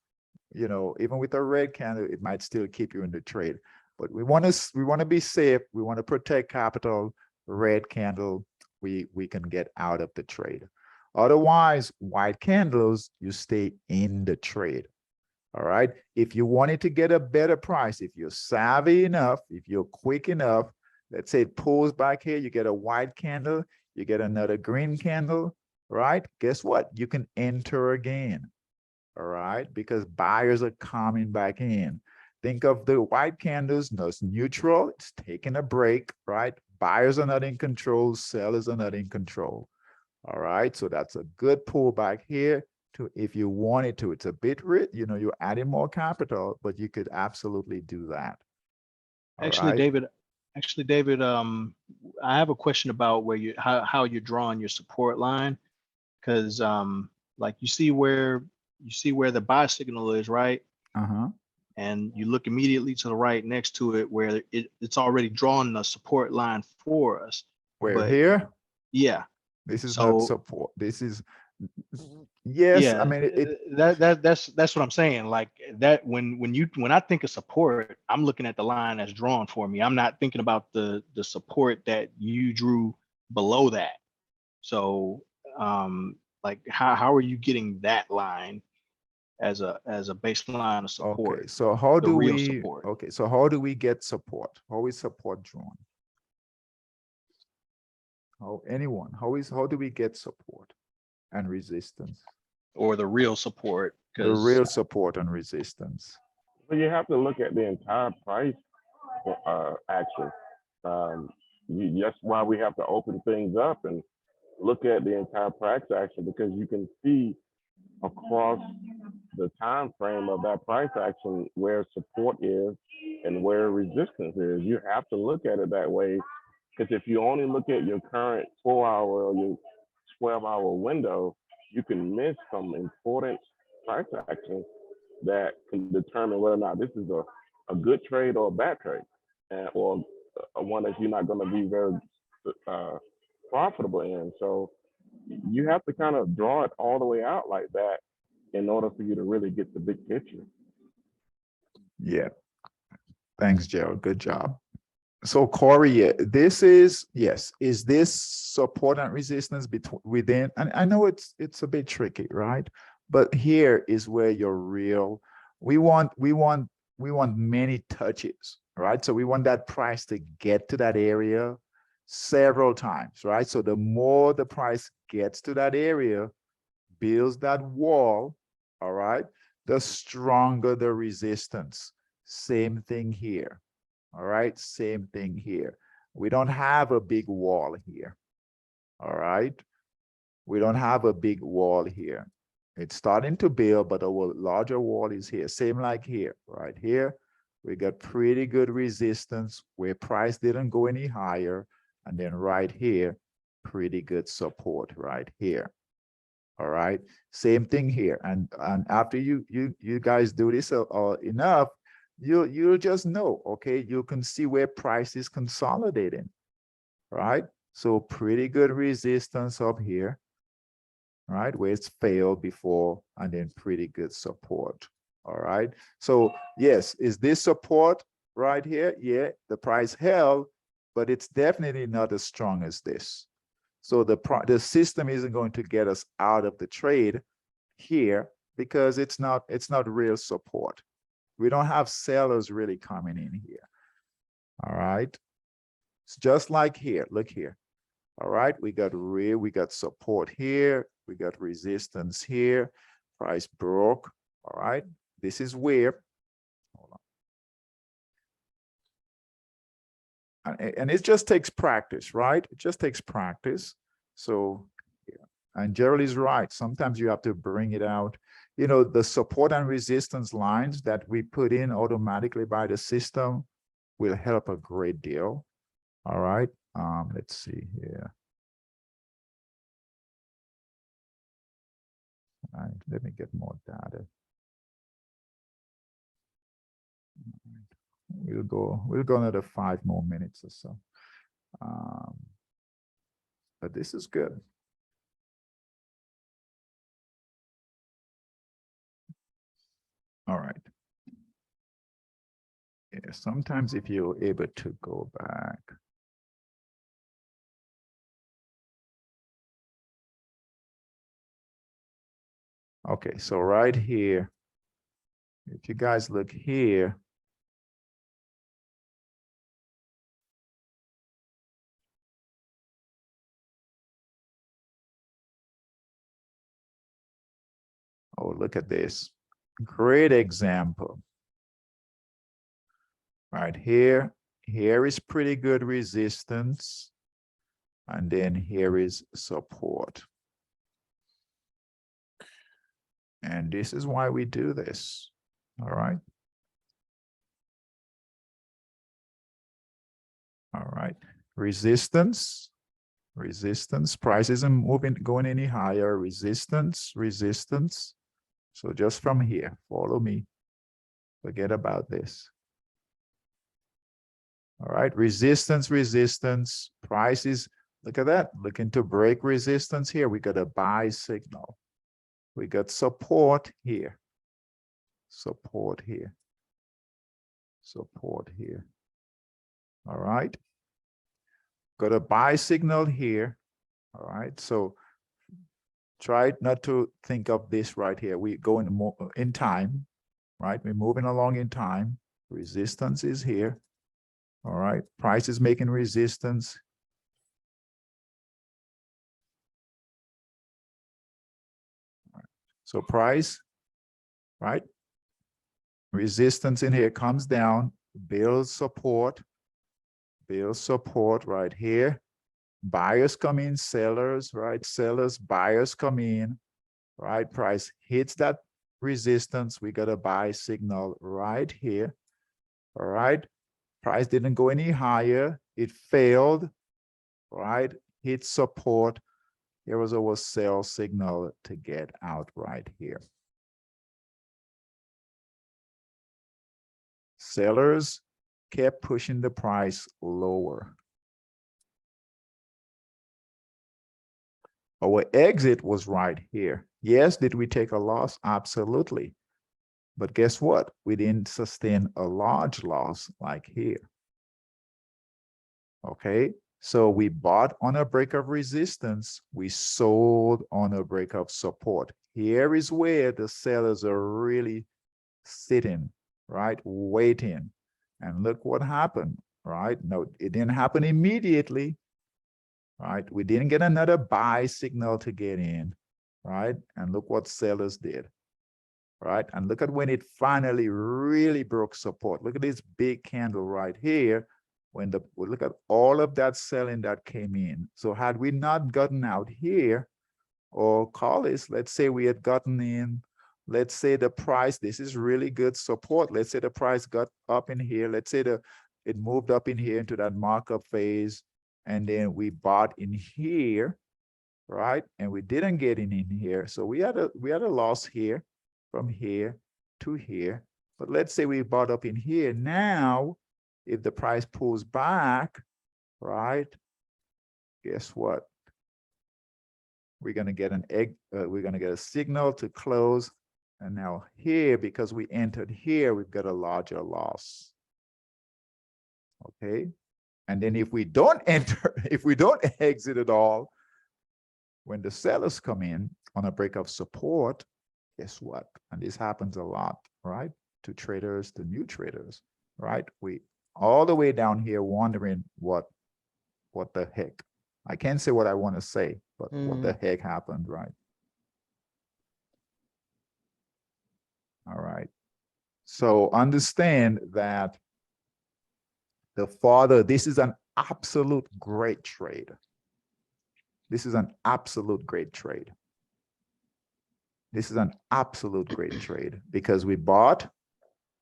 you know, even with a red candle, it might still keep you in the trade. But we want to be safe. We want to protect capital. Red candle, we can get out of the trade. Otherwise, white candles, you stay in the trade. All right. If you wanted to get a better price, if you're savvy enough, if you're quick enough, let's say it pulls back here, you get a white candle, you get another green candle, right? Guess what? You can enter again. All right. Because buyers are coming back in. Think of the white candles, no, it's neutral, it's taking a break, right? Buyers are not in control, sellers are not in control. All right. So that's a good pullback here. To if you wanted to, it's a bit rich, you know, you're adding more capital, but you could absolutely do that. All Actually, right? David, I have a question about where how you're drawing your support line, because like you see where the buy signal is, right? Uh-huh. And you look immediately to the right next to it where it's already drawn the support line for us. Where But here? yeah, This is not so support. This is yes, I yeah, mean it that's what I'm saying. Like that when I think of support, I'm looking at the line that's drawn for me. I'm not thinking about the support that you drew below that. So like how are you getting that line as a baseline of okay. support, So how the do real we support? okay, so how do we get support? How is support drawn? How do we get support and resistance? Or the real support, The because real support and resistance. So you have to look at the entire price action. That's why we have to open things up and look at the entire price action, because you can see across the time frame of that price action where support is and where resistance is. You have to look at it that way, because if you only look at your current 4-hour or your 12-hour window, you can miss some important price action that can determine whether or not this is a good trade or a bad trade, or one that you're not going to be very profitable in. So you have to kind of draw it all the way out like that in order for you to really get the big picture. Yeah. Thanks, Gerald. Good job. So Corey, this is yes. Is this support and resistance between within? And I know it's a bit tricky, right? But here is where your real. We want many touches, right? So we want that price to get to that area several times, right? So the more the price gets to that area, builds that wall, all right, the stronger the resistance. Same thing here. All right, same thing here. We don't have a big wall here. All right, we don't have a big wall here. It's starting to build, but a larger wall is here. Same like here, right here. We got pretty good resistance where price didn't go any higher. And then right here, pretty good support right here. All right, same thing here. And after you guys do this enough, you'll just know, okay, you can see where price is consolidating, right? So pretty good resistance up here, right, where it's failed before, and then pretty good support. All right, so yes, is this support right here? Yeah, the price held, but it's definitely not as strong as this. So the system isn't going to get us out of the trade here because it's not real support. We don't have sellers really coming in here. All right. It's just like here. Look here. All right. We got support here. We got resistance here. Price broke. All right. This is where. Hold on. And it just takes practice, right? It just takes practice. So, yeah. And Gerald is right. Sometimes you have to bring it out. You know, the support and resistance lines that we put in automatically by the system will help a great deal. All right. Let's see here. All right, let me get more data. We'll go another 5 more minutes or so. But this is good. All right. Yeah, sometimes if you're able to go back. Okay, so right here, if you guys look here, oh, look at this. Great example. Right here, here is pretty good resistance. And then here is support. And this is why we do this. All right. All right. Resistance, resistance. Price isn't moving, going any higher. Resistance, resistance. So just from here, follow me. Forget about this. All right. Resistance, resistance. Prices. Look at that. Looking to break resistance here. We got a buy signal. We got support here. Support here. Support here. All right. Got a buy signal here. All right. So try not to think of this right here. We go in time, right? We're moving along in time. Resistance is here. All right. Price is making resistance. So price, right? Resistance in here comes down, builds support right here. Buyers come in, sellers, right? Sellers, buyers come in, right? Price hits that resistance. We got a buy signal right here. All right. Price didn't go any higher. It failed, right? Hit support. Here was our sell signal to get out right here. Sellers kept pushing the price lower. Our exit was right here. Yes, did we take a loss? Absolutely. But guess what? We didn't sustain a large loss like here. Okay, so we bought on a break of resistance. We sold on a break of support. Here is where the sellers are really sitting, right? Waiting. And look what happened, right? No, it didn't happen immediately, right? We didn't get another buy signal to get in, right? And look what sellers did, right? And look at when it finally really broke support. Look at this big candle right here. Look at all of that selling that came in. So had we not gotten out here, or call this, let's say we had gotten in, let's say the price, this is really good support. Let's say the price got up in here. Let's say it moved up in here into that markup phase. And then we bought in here, right? And we didn't get in here. So we had a loss here from here to here. But let's say we bought up in here. Now, if the price pulls back, right? Guess what? We're gonna get we're gonna get a signal to close. And now here, because we entered here, we've got a larger loss. Okay. And then if we don't enter, if we don't exit at all, when the sellers come in on a break of support, guess what? And this happens a lot, right? To traders, to new traders, right? We all the way down here wondering what the heck. I can't say what I want to say, but what the heck happened, right? All right. So understand that this is an absolute great trade. This is an absolute great trade. This is an absolute great trade because we bought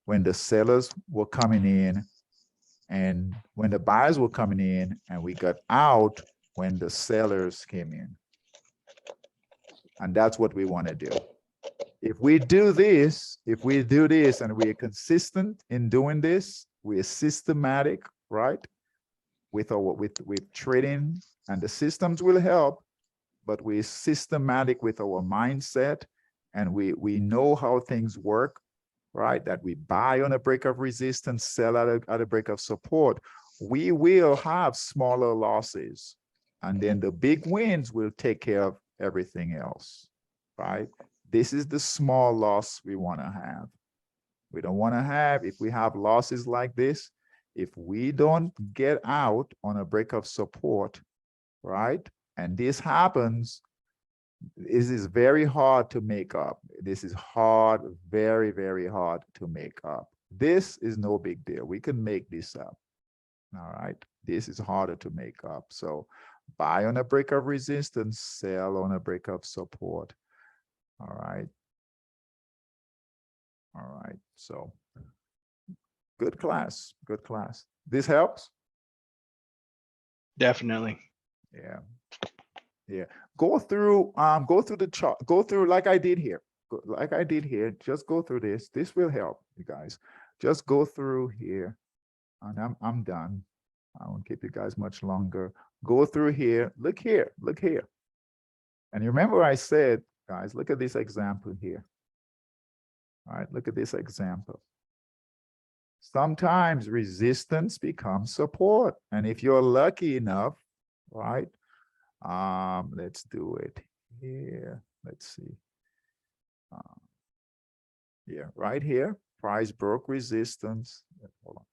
when the sellers were coming in and when the buyers were coming in, and we got out when the sellers came in. And that's what we want to do. If we do this and we're consistent in doing this, We're systematic, right? With our with trading, and the systems will help, but we're systematic with our mindset, and we know how things work, right? That we buy on a break of resistance, sell at a break of support. We will have smaller losses, and then the big wins will take care of everything else, right? This is the small loss we want to have. We don't want to have, if we have losses like this, if we don't get out on a break of support, right? And this happens, this is very hard to make up. This is hard, very, very hard to make up. This is no big deal. We can make this up. All right. This is harder to make up. So buy on a break of resistance, sell on a break of support. All right. All right. So good class. Good class. This helps? Definitely. Yeah. Yeah. Go through the chart, go through like I did here. Like I did here. Just go through this. This will help you guys. Just go through here. And I'm done. I won't keep you guys much longer. Go through here. Look here. Look here. And you remember I said, guys, look at this example here. All right, look at this example. Sometimes resistance becomes support. And if you're lucky enough, right? Let's do it here. Let's see. Yeah, right here. Price broke resistance. Hold on.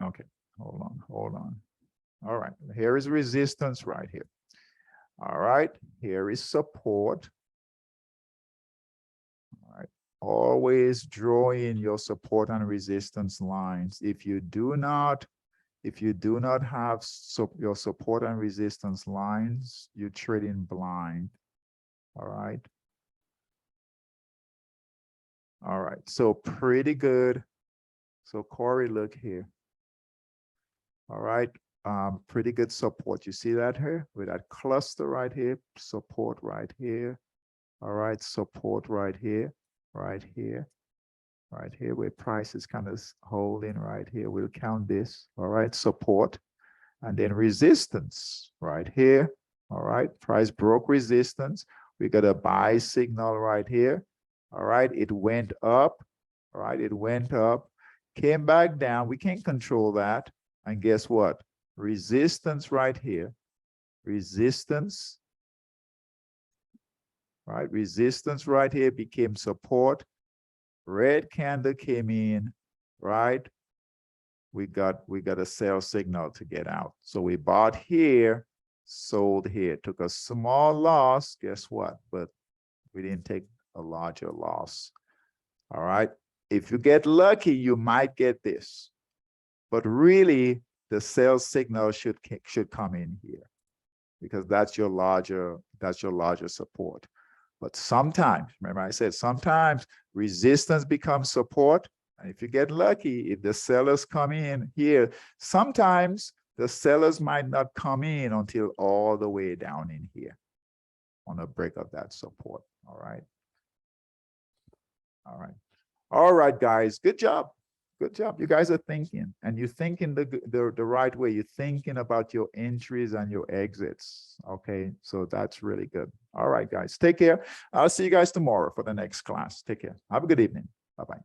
Okay, hold on. All right, here is resistance right here. All right, here is support. All right, always draw in your support and resistance lines. If you do not have your support and resistance lines, you're trading blind. All right. All right, so pretty good. So Corey, look here. All right, pretty good support. You see that here with that cluster right here, support right here. All right, support right here, right here, right here, where price is kind of holding right here. We'll count this. All right, support, and then resistance right here. All right, price broke resistance. We got a buy signal right here. All right, it went up. All right, it went up, came back down. We can't control that. And guess what? Resistance right here. Resistance. Right, resistance right here became support. Red candle came in, right? We got a sell signal to get out. So we bought here, sold here, took a small loss. Guess what? But we didn't take a larger loss. All right. If you get lucky, you might get this. But really, the sell signal should come in here, because that's your larger support. But sometimes, remember I said, sometimes resistance becomes support. And if you get lucky, if the sellers come in here, sometimes the sellers might not come in until all the way down in here on a break of that support. All right. All right. All right, guys. Good job. Good job. You guys are thinking, and you're thinking the right way. You're thinking about your entries and your exits. Okay, so that's really good. All right, guys, take care. I'll see you guys tomorrow for the next class. Take care. Have a good evening. Bye-bye.